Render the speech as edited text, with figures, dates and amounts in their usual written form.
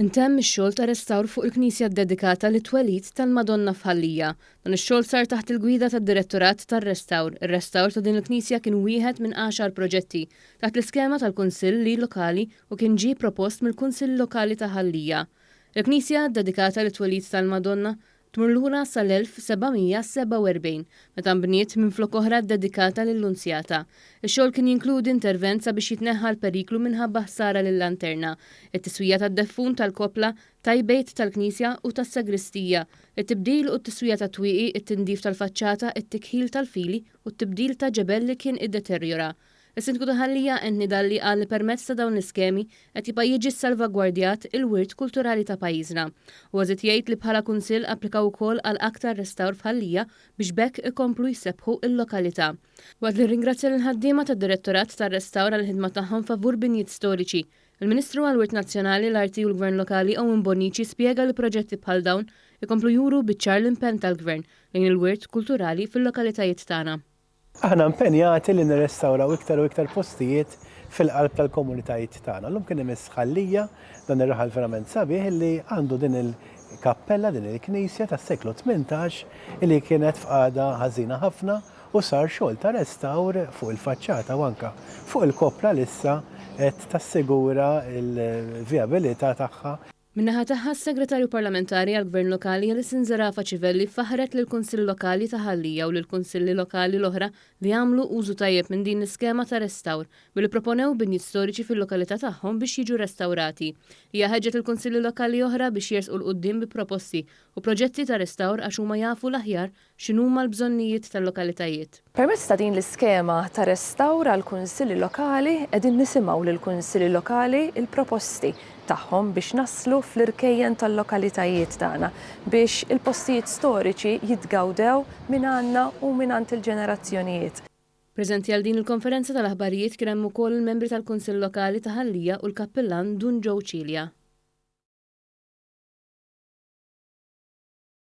Intemm ix-xogħol ta' restawr fuq il-Knisja ddedikata lit-twelid tal-Madonna f'Ħallija. Dan ix-xogħol sar taħt il-gwida tad-Direttorat tar-Restawr. Ir-restawr ta' din il-Knisja kien wieħed minn 10 proġetti taħt l-iskema tal-Kunsilli Lokali u kien ġie propost mill-Kunsill Lokali ta' Ħallija. Il-Knisja ddedikata lit-twelid tal-Madonna tmur lura sal-1747 meta nbniet minflok oħra ddedikata lill-Unzjata. Ix-xogħol kien jinkludi intervent sabiex jitneħħa l-periklu minħabba ħsara lill-lanterna, it-tiswija tad-deffun tal-kopla, tajbejt tal-Knisja u tas-Sagristija, it-tibdil u t-tiswija tat-twieqi, it-tindif tal-faċċata, it-tikħil tal-fili u t-tibdil ta' ġebel li kien iddeterjora. Is-Sindku ta' Ħallija Nidalli qal li permezz ta' dawn l-iskemi qed jibqa' jiġi salvagwardjat il-wirt kulturali ta' pajjiżna. U għażiet jgħid li bħala kunsill applikaw ukoll għal aktar restawr f'Ħallija biex bekk ikomplu jsebbħu il-lokalità. Waqt li ringrazzja l-ħaddiema tad-Direttorat tar-Restawr għal ħidma tagħhom favur binjiet storiċi. Il-Ministru għall-Wirt Nazzjonali l-Arti u l-Gvern Lokali Owen Bonnici spjega li proġetti bħal dawn ikomplu juru biċ-ċar l-impenn tal-Gvern lejn il-wirt kulturali fil-lokalitajiet tagħna. Aħna impenjati li nirrestawraw iktar u iktar postijiet fil-qalb tal-komunitajiet tagħna. Llum kien imiss Ħallija dan ir-raħal verament sabiħ li għandu din il-kappella, din il-Knisja tas-seklu 18 li kienet f'qagħda ħażina ħafna u sar xogħol ta' restawr fuq il-faċċata u anke fuq il-kopla issa qed tassigura l-vijabilità tagħha. Min-naħa tagħha s-Segretarju Parlamentari għall-Gvern Lokali Alison Zarafa Ċivelli faħret lill-Kunsill Lokali ta' Ħallija u lill-Kunsilli Lokali l-oħra li jagħmlu użu tajjeb minn din l-iskema ta' restawr billi proponew binjiet storiċi fil-lokalità tagħhom biex jiġu restawrati. Hija ħeġġet il-Kunsilli Lokali oħra biex jersqu l-quddiem bi proposti u proġetti ta' restawr għax huma jafu l-aħjar x'inhuma l-bżonnijiet tal-lokalitajiet. Permezz ta' din l-iskema ta' restawr għall-Kunsilli Lokali qegħdin nisimgħu lill-Kunsilli Lokali il-proposti tagħhom biex naslu fl-irkejjen tal-lokalitajiet tagħna biex il-postijiet storiċi jitgawdew minn għandna u minn għand il-ġenerazzjonijiet. Preżenti għal din il-konferenza tal-aħbarijiet kien hemm ukoll il-membri tal-Kunsill Lokali ta' Ħallija u l-Kappellan Dun Joe Cilja.